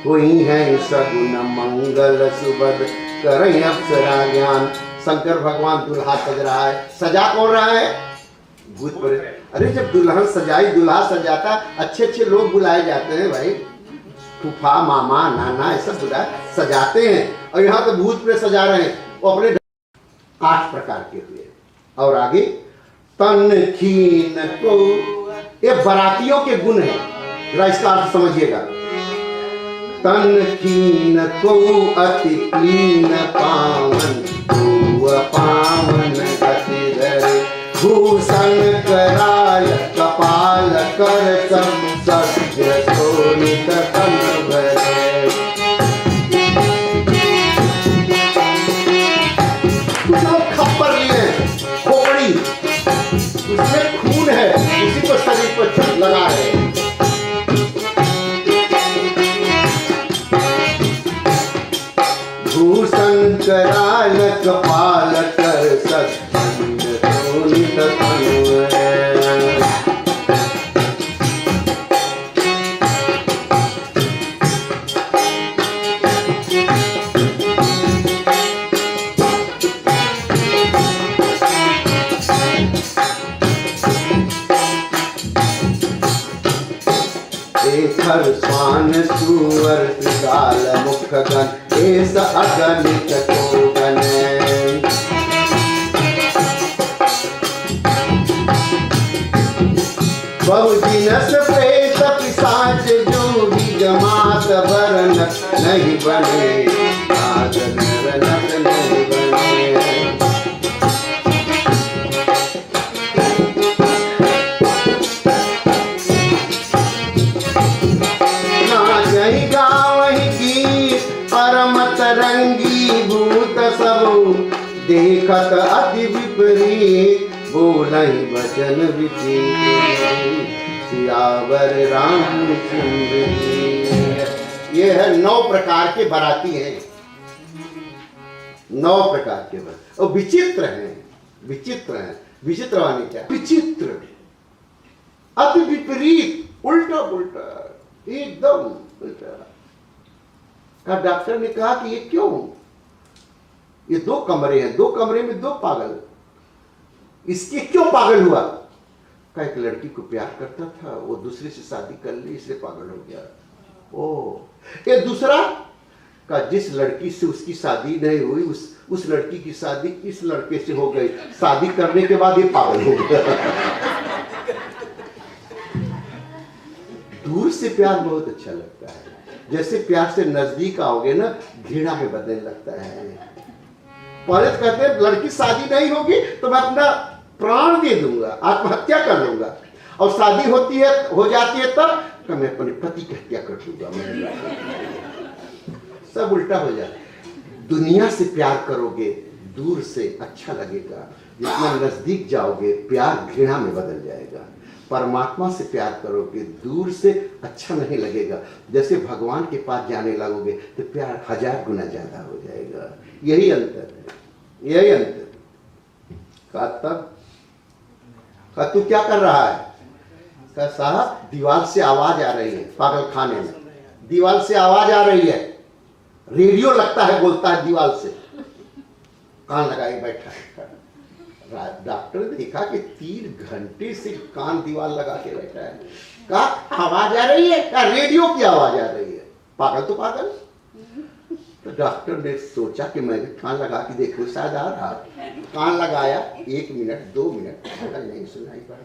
हुई है सगुन मंगल सुबद, करें अप्सरा ज्ञान। शंकर भगवान दुल्हा सज रहा है, सजा कौन रहा है, भूत प्रेत। अरे जब दुल्हन सजाई, दुल्हा सजाता, अच्छे अच्छे लोग बुलाए जाते हैं भाई, फूफा मामा नाना ऐसा बुला सजाते हैं, और यहाँ तो भूत प्रेत सजा रहे हैं। वो अपने 8 प्रकार के हुए। और आगे, तन खीन को, ये बरातियों के गुण है, जरा इसका अर्थ समझिएगा। तन खीन को अति कीन पावन, पावन गति धरे, भूषण कराल कपाल कर, सब सत्य सोनित तन भरे। कुछ लोग खप्पर लिए खोपड़ी, उसमें खून है, उसी को शरीर पर लगा है। भूषण कराल कपाल कर, सत्संग सोनित तनु है। खर स्वान सुअर त्रिकाल मुख गण, एस अगणित को गण। बहु जिनस प्रेत पिशाच, जो भी जमात भरन नहीं बने, नाग नर नर नहीं बने। परम तरंगी भूत सब, देखत अति विपरीत, बोलहि वचन विचित्र, सियावर रामचंद्र की। ये है 9 प्रकार के बाराती हैं, 9 प्रकार के बाराती, और विचित्र हैं, विचित्र हैं। विचित्र माने क्या, विचित्र, अति विपरीत, उल्टा पुल्टा, एकदम उल्टा। डॉक्टर ने कहा कि ये क्यों, ये 2 कमरे हैं, 2 कमरे में 2 पागल, इसके क्यों पागल हुआ। का एक लड़की को प्यार करता था, वो दूसरे से शादी कर ली, इसलिए पागल हो गया। ओ, ये दूसरा का जिस लड़की से उसकी शादी नहीं हुई, उस लड़की की शादी इस लड़के से हो गई, शादी करने के बाद ये पागल हो गया। दूर से प्यार बहुत अच्छा लगता है, जैसे प्यार से नजदीक आओगे ना, घृणा में बदलने लगता है। पहले तो कहते हैं लड़की शादी नहीं होगी तो मैं अपना प्राण दे दूंगा, आत्महत्या कर लूंगा, और शादी होती है, हो जाती है तब तो मैं अपने पति की हत्या कर दूंगा। सब उल्टा हो जाए। दुनिया से प्यार करोगे दूर से अच्छा लगेगा, जितना नजदीक जाओगे प्यार घृणा में बदल जाएगा। परमात्मा से प्यार करोगे दूर से अच्छा नहीं लगेगा, जैसे भगवान के पास जाने लगोगे तो प्यार 1000 गुना ज्यादा हो जाएगा। यही अंतर है, यही अंतर। कहा तब कहा तू क्या कर रहा है? कहा साहब दीवार से आवाज आ रही है, पागल खाने में दीवार से आवाज आ रही है, रेडियो लगता है बोलता है दीवार से, कान लगाए बैठा है। डॉक्टर ने देखा कि 3 घंटे से कान दीवार लगा के बैठा है। कहा आवाज आ रही है? कहा रेडियो की आवाज आ रही है। पागल तो पागल। तो डॉक्टर ने सोचा कि मैं भी कान लगा के देखूं शायद आ रहा। कान लगाया, 1 मिनट 2 मिनट आवाज नहीं सुनाई पड़ा,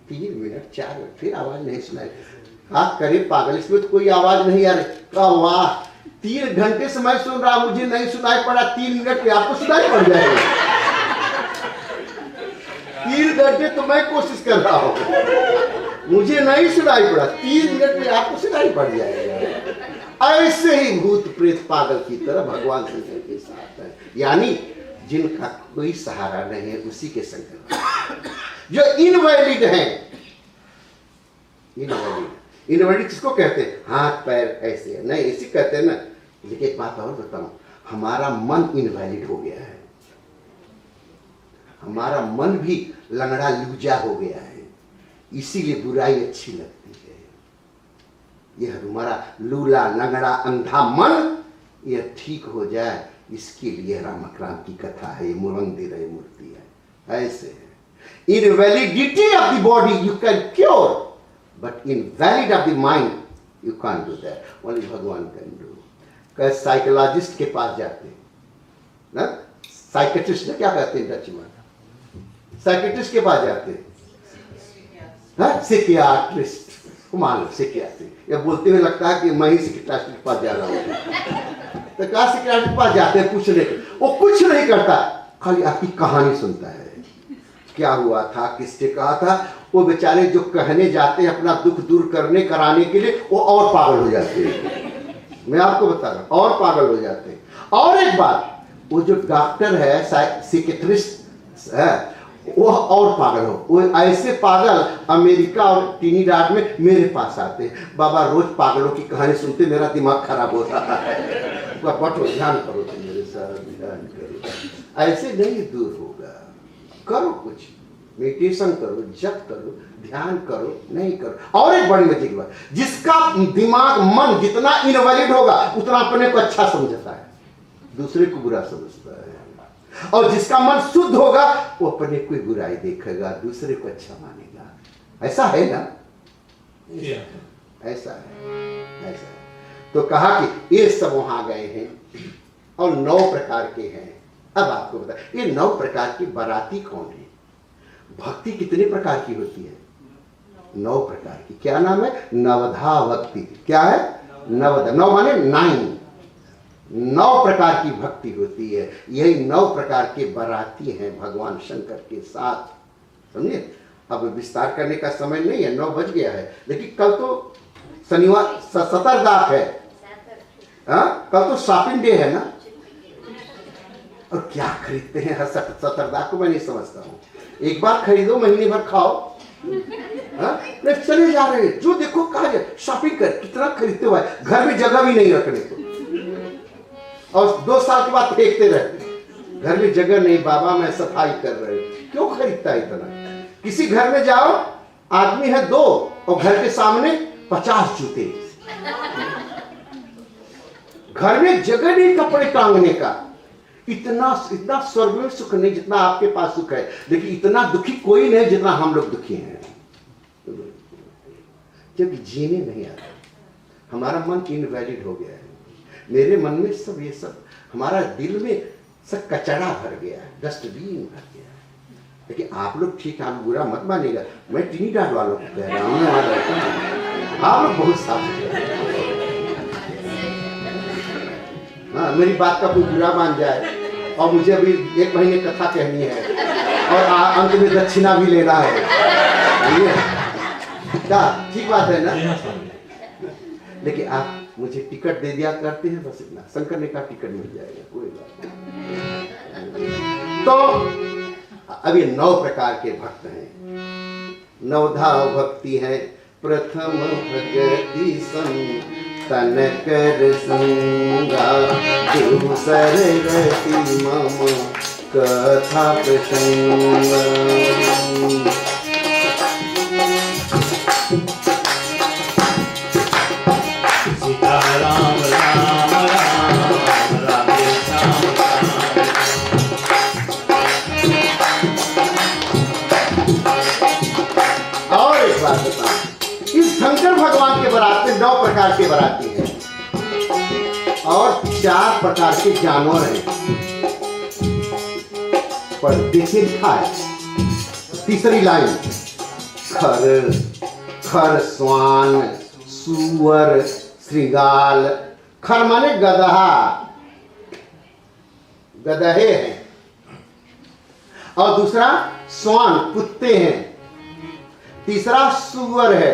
3 मिनट 4 मिनट फिर आवाज नहीं सुनाई। कहा करे पागल, इसमें तो कोई आवाज नहीं आ रही। कहा वाह, 3 घंटे से मैं सुन रहा, मुझे नहीं सुनाई पड़ा, 3 मिनट में आपको सुनाई पड़ जाएगा। 3 घंटे तो मैं कोशिश कर रहा हूं, मुझे नहीं सुनाई पड़ा, 3 मिनट में आपको सुनाई पड़ जाएगा। ऐसे ही भूत प्रेत पागल की तरह भगवान शंकर के साथ है, यानी जिनका कोई सहारा नहीं है उसी के संग। जो इनवैलिड है, इनवैलिड किसको कहते हैं? हाथ पैर ऐसे है नहीं, ऐसे कहते हैं ना। लेकिन एक बात और बताऊं, हमारा मन इनवैलिड हो गया है, हमारा मन भी लंगड़ा लूजा हो गया है, इसीलिए बुराई अच्छी लगती है। यह हमारा लूला लंगड़ा अंधा मन यह ठीक हो जाए, इसके लिए राम की कथा है, ये मंदिर है, मूर्ति है। ऐसे है invalidity of the body you can cure, but invalid of the mind you can't do that, only भगवान कैन डू। कई साइकोलॉजिस्ट के पास जाते हैं ना, साइकेट्रिस्ट ने क्या कहते हैं डच में, साइकेट्रिस्ट के पास जाते हैं, सिकियाट्रिस्ट मान लो, सिकियाट्रिस्ट या बोलते हुए लगता है कि मैं ही सिकियाट्रिस्ट के पास जा रहा हूँ। तो कहा सिकियाट्रिस्ट के पास जाते हैं पूछने, वो कुछ नहीं करता, खाली आपकी कहानी सुनता है, क्या हुआ था, किसने कहा था। वो बेचारे जो कहने जाते हैं अपना दुख दूर करने कराने के लिए, वो और पागल हो जाते हैं। मैं आपको बता रहा हूँ, और पागल हो जाते हैं। और एक बात, वो जो डॉक्टर है साइकियाट्रिस्ट है, वो और पागल हो, वो ऐसे पागल अमेरिका और ट्रिनिडाद में मेरे पास आते हैं, बाबा रोज पागलों की कहानी सुनते मेरा दिमाग खराब हो रहा है, बैठो ध्यान करो तुम मेरे साथ, ध्यान करो। ऐसे नहीं दूर होगा, करो कुछ मेडिटेशन करो, जप करो, ध्यान करो, नहीं करो। और एक बड़ी मजे की बात, जिसका दिमाग मन जितना इनवैलिड होगा उतना अपने को अच्छा समझता है, दूसरे को बुरा समझता है। और जिसका मन शुद्ध होगा वो अपने कोई बुराई देखेगा, दूसरे को अच्छा मानेगा। ऐसा है ना, ऐसा है, ऐसा है। तो कहा कि ये सब वहां गए हैं और 9 प्रकार के हैं। अब आपको बता, ये 9 प्रकार की बाराती कौन है? भक्ति कितने प्रकार की होती है? 9 प्रकार की। क्या नाम है? नवधा भक्ति। क्या है? नवधा। 9 माने 9 प्रकार की भक्ति होती है। यही 9 प्रकार के बाराती हैं भगवान शंकर के साथ, समझे? अब विस्तार करने का समय नहीं है, 9 बज गया है, लेकिन कल तो शनिवार सतरदाक है, कल तो शॉपिंग डे है ना। और क्या खरीदते हैं सतरदाक को मैं नहीं समझता हूँ। एक बार खरीदो, महीने भर खाओ, नहीं चले जा रहे हैं, जो देखो कहा जाए शॉपिंग कर, कितना खरीदते हुए, घर में जगह भी नहीं रखने को, और 2 साल के बाद फेंकते रहते, घर में जगह नहीं बाबा मैं सफाई कर रहे हूं। क्यों खरीदता है इतना? किसी घर में जाओ, आदमी है 2 और घर के सामने 50 जूते, घर में जगह नहीं कपड़े टांगने का। इतना स्वर्ग में सुख नहीं जितना आपके पास सुख है, लेकिन इतना दुखी कोई नहीं जितना हम लोग दुखी हैं, जब जीने नहीं आता। हमारा मन इनवैलिड हो गया है, मेरे मन में सब ये सब, हमारा दिल में सब कचरा भर गया है, डस्टबिन भर गया है। लेकिन आप लोग ठीक है, आप बुरा मत मानिएगा, मैं ट्रिनिडाद वालों को कह रहा हूँ, आप लोग बहुत साफ सुथरा। मेरी बात का कोई बुरा मान जाए और मुझे अभी 1 महीने कथा कहनी है और अंत में दक्षिणा भी लेना है, क्या ठीक बात है ना? जी हाँ स्वामी। लेकिन आप मुझे टिकट दे दिया करते हैं, बस इतना। शंकर ने कहा टिकट मिल जाएगा, कोई बात नहीं। तो अब ये 9 प्रकार के भक्त हैं। 9धा भक्ति है। प्रथम भगति संतन कर संगा, दूसर गति मम कथा प्रसंग। सीताराम राम राम राधे श्याम राम। और एक बात बताऊं, इस शंकर भगवान के बारात में 9 प्रकार के बाराती हैं और 4 प्रकार के जानवर हैं। पर देखिए लिखा है, तीसरी लाइन, खर खर स्वान सुअर श्रृंगाल। खर माने गदहा, गदहे हैं, और दूसरा स्वान कुत्ते हैं, तीसरा सुअर है,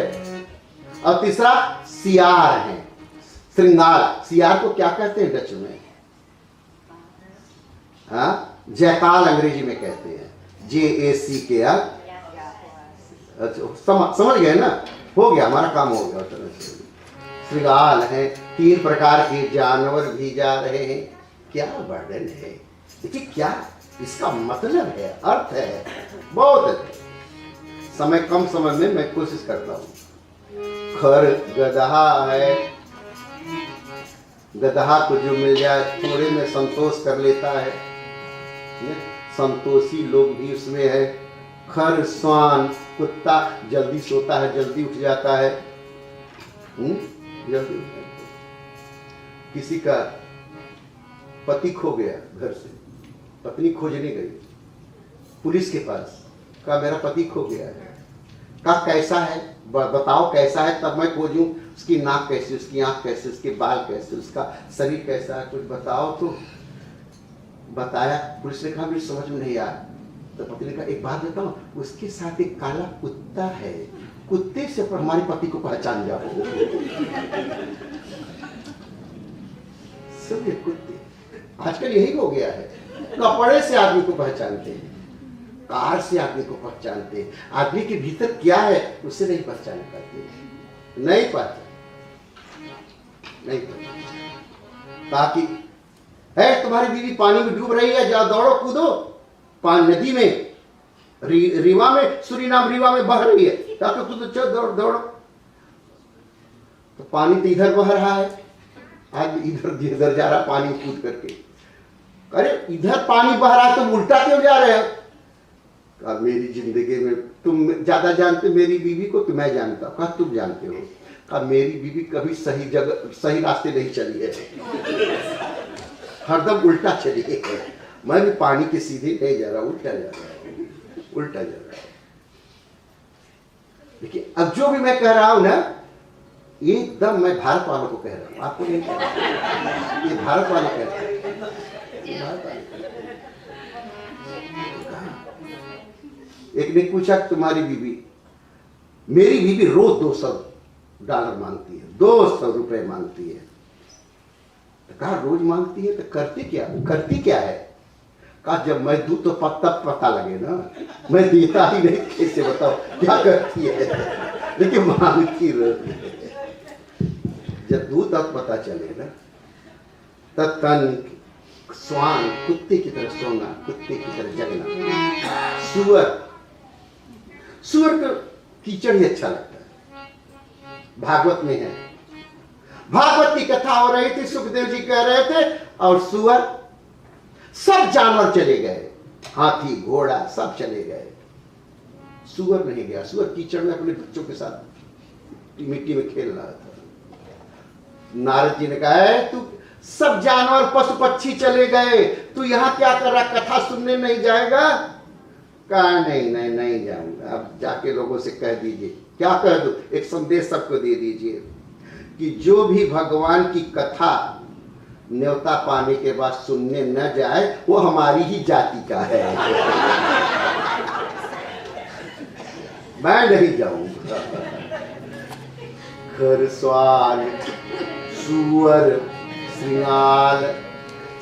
और तीसरा सियार है। श्रृंगाल, सियार को क्या कहते हैं डच में? हाँ, जयकाल अंग्रेजी में कहते हैं, JAC के। अच्छा, समझ गए ना? हो गया, हमारा काम हो गया। श्रृंगाल है। 3 प्रकार के जानवर भी जा रहे हैं। क्या वर्णन है, देखिए क्या इसका मतलब है, अर्थ है, बहुत अच्छा। समय कम समय में मैं कोशिश करता हूँ। खर गदहा है, गदहा को जो मिल जाए थोड़े में संतोष कर लेता है, संतोषी लोग भी उसमें है। खर स्वान कुत्ता, जल्दी सोता है, जल्दी उठ जाता है, जल्दी उठ जाता है। किसी का पति खो गया, घर से पत्नी खोजने गई पुलिस के पास, कहा मेरा पति खो गया है। कहा कैसा है, बताओ कैसा है तब मैं खोजूं, उसकी नाक कैसी, उसकी आंख कैसी, उसके बाल कैसे, उसका शरीर कैसा है, कुछ बताओ। तो बताया, पुलिस ने कहा मुझे समझ में नहीं आया। तो पति ने कहा एक बात बताओ, उसके साथ एक काला कुत्ता है, कुत्ते से पर हमारे पति को पहचान जाओ। सब ये कुत्ते, आजकल यही हो गया है, कपड़े से आदमी को पहचानते हैं, कार से आदमी को पहचानते हैं, आदमी के भीतर क्या है उससे नहीं पहचान पाते, नहीं पहचान, नहीं पहचान। ताकि है तुम्हारी बीवी पानी में डूब रही है, जाओ दौड़ो कूदो, नदी में, रीवा में, सूरीनाम रीवा में बह रही है, जाकर कूदो, चलो दौड़ो। तो पानी तो इधर बह रहा है, आज इधर जा रहा पानी कूद करके। अरे इधर पानी बह रहा है, तुम उल्टा क्यों जा रहे हो? कहा मेरी जिंदगी में तुम ज्यादा जानते मेरी बीवी को, तो मैं जानता हूं। कहा तुम जानते हो? कहा मेरी बीवी कभी सही जगह, सही रास्ते नहीं चली है, हरदम उल्टा चली है। मैं भी पानी के सीधे नहीं जा रहा, उल्टा जा रहा हूं, उल्टा जा रहा हूं। देखिए अब जो भी मैं कह रहा हूं ना, एकदम मैं भारत वालों को कह रहा हूं, आपको नहीं कह रहा, ये भारत वाले कह रहे हैं। एक ने पूछा तुम्हारी बीवी, मेरी बीवी रोज $200 मांगती है, $200 मांगती है। तो कहा रोज मांगती है तो करती क्या है? कहा जब मैं दूं तो तब पता लगे ना, मैं देता ही नहीं, कैसे बताओ क्या करती है, लेकिन मांगती रोज है। जब दूं तब पता चले ना। तब तन स्वान, कुत्ते की तरह सोना, कुत्ते की तरह जगना। सुअर का कीचड़ ही अच्छा लगता है। भागवत में है, भागवत की कथा हो रही थी, सुखदेव जी कह रहे थे, और सुअर, सब जानवर चले गए, हाथी घोड़ा सब चले गए, सुअर नहीं गया। सुअर कीचड़ में अपने बच्चों के साथ मिट्टी में खेल रहा था। नारद जी ने कहा है तू, सब जानवर पशु पक्षी चले गए, तू यहाँ क्या कर रहा, कथा सुनने नहीं जाएगा? कहा नहीं जाऊंगा। अब जाके लोगों से कह दीजिए। क्या कह दो? एक संदेश सबको दे दीजिए कि जो भी भगवान की कथा न्योता पाने के बाद सुनने न जाए, वो हमारी ही जाति का है। मैं नहीं जाऊंगा। खरस्वाल सुअर श्रृंगाल,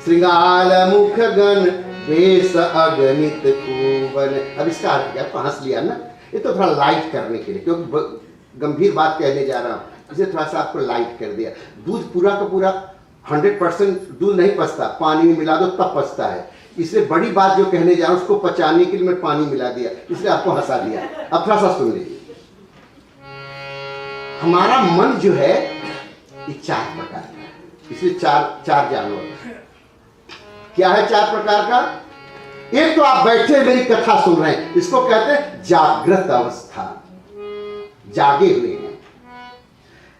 श्रृंगाल मुख गण वेश अगणित कुवन। अब इसका अर्थ क्या, तो हंस लिया ना, ये तो थोड़ा लाइट करने के लिए, क्योंकि गंभीर बात कहने जा रहा हूं, इसे थोड़ा सा आपको लाइट कर दिया। दूध पूरा का पूरा 100% दूध नहीं पचता, पानी में मिला दो तब पचता है। इसलिए बड़ी बात जो कहने जा रहा हूं उसको पचाने के लिए मैं पानी मिला दिया, इसलिए आपको हंसा दिया। अब थोड़ा सा सुन लीजिए। हमारा मन जो है ये 4 प्रकार का है, इसलिए चार जानवर। क्या है 4 प्रकार का? एक तो आप बैठे मेरी कथा सुन रहे हैं, इसको कहते हैं जागृत अवस्था, जागे हुए हैं।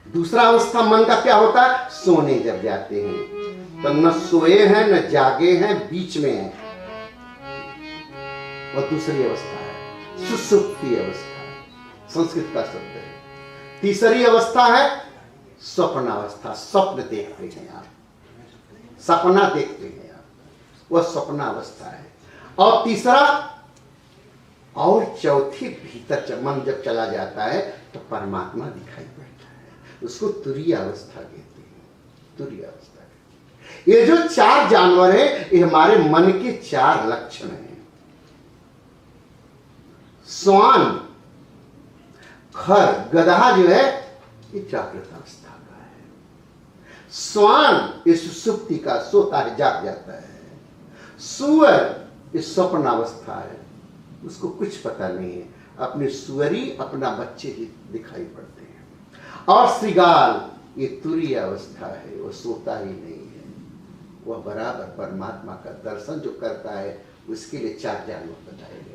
दूसरा अवस्था मन का क्या होता है? सोने जब जाते हैं, तो न सोए हैं न जागे हैं, बीच में है। और दूसरी अवस्था है सुसुप्ति अवस्था, संस्कृत का शब्द है। तीसरी अवस्था है स्वप्न अवस्था, स्वप्न देखते हैं आप, सपना देखते हैं आप, वह स्वप्न अवस्था है। और तीसरा और चौथी भीतर मन जब चला जाता है तो परमात्मा दिखाई पड़ता है, उसको तुरीय अवस्था कहते हैं, तुरीय अवस्था कहते हैं। ये जो 4 जानवर है ये हमारे मन के 4 लक्षण हैं। स्वान खर गधा जो है ये जागृत अवस्था का है। स्वान इस सुसुप्ति का, सोता है, जाग जाता है। सुअर इस स्वप्न अवस्था है, उसको कुछ पता नहीं है, अपने सुअरी अपना बच्चे ही दिखाई पड़ते हैं। और श्रृंगाल ये तुरीय अवस्था है, वो सोता ही नहीं है, वह बराबर परमात्मा का दर्शन जो करता है, उसके लिए 4 जानवर बताए गए।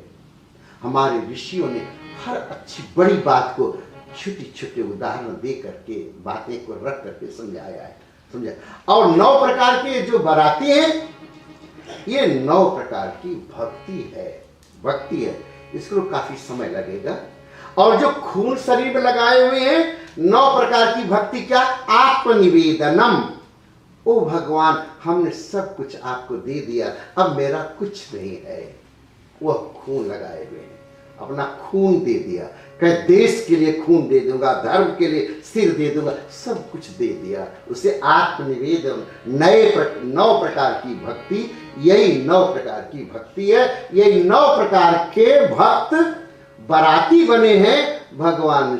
हमारे ऋषियों ने हर अच्छी बड़ी बात को छोटे छोटे उदाहरण दे करके, बातें को रख करके समझाया है, समझा। और 9 प्रकार के जो बाराती हैं, ये 9 प्रकार की भक्ति है, भक्ति है। इसको काफी समय लगेगा। और जो खून शरीर में लगाए हुए हैं 9 प्रकार की भक्ति, क्या? आत्मनिवेदनम। ओ भगवान, हमने सब कुछ आपको दे दिया, अब मेरा कुछ नहीं है। वह खून लगाए हुए हैं, अपना खून दे दिया, कहे देश के लिए खून दे दूंगा, धर्म के लिए सिर दे दूंगा, सब कुछ दे दिया। उसे आत्मनिवेदन, 9 प्रकार की भक्ति, यही 9 प्रकार की भक्ति है। यही 9 प्रकार के भक्त बाराती बने हैं भगवान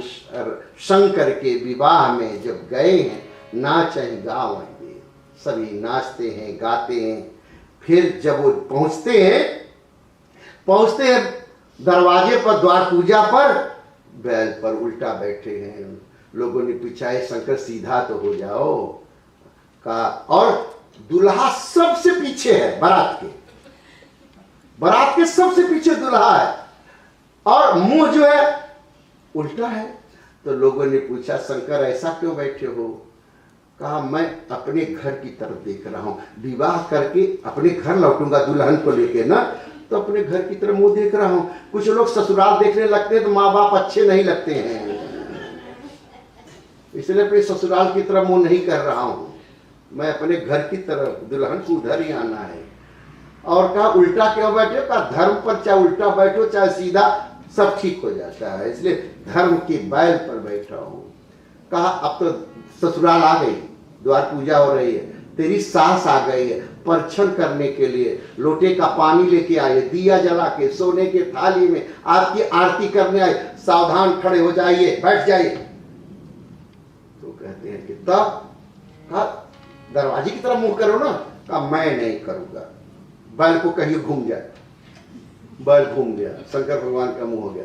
शंकर के विवाह में। जब गए हैं, नाचे गाँव में, सभी नाचते हैं, गाते हैं। फिर जब वो पहुंचते हैं दरवाजे पर, द्वार पूजा पर, बैल पर उल्टा बैठे हैं। लोगों ने पूछा है शंकर सीधा तो हो जाओ, कहा। और दुल्हा सबसे पीछे है, बारात के सबसे पीछे दुल्हा है, और मुंह जो है उल्टा है। तो लोगों ने पूछा शंकर ऐसा क्यों बैठे हो? कहा मैं अपने घर की तरफ देख रहा हूं, विवाह करके अपने घर लौटूंगा दुल्हन को लेके ना, तो अपने घर की तरफ मुंह देख रहा हूं। कुछ लोग ससुराल देखने लगते हैं तो माँ बाप अच्छे नहीं लगते हैं, इसलिए अपने ससुराल की तरफ मुंह नहीं कर रहा हूं, मैं अपने घर की तरफ, दुल्हन को उधर ही आना है। और कहा उल्टा क्यों बैठे? कहा धर्म पर चाहे उल्टा बैठो चाहे सीधा, सब ठीक हो जाता है, इसलिए धर्म के बैल पर बैठा हूं। कहा अब तो ससुराल आ गई, द्वार पूजा हो रही है, तेरी सास आ गई है, परछन करने के लिए लोटे का पानी लेके आए, दिया जला के, सोने के थाली में आपकी आरती करने आए, सावधान खड़े हो जाइए, बैठ जाइए। तो कहते हैं कि तब कहा दरवाजे की तरफ मुंह करो ना। कहा मैं नहीं करूंगा, बैल को कहिए घूम जाए। बैल घूम गया, शंकर भगवान का मुंह हो गया।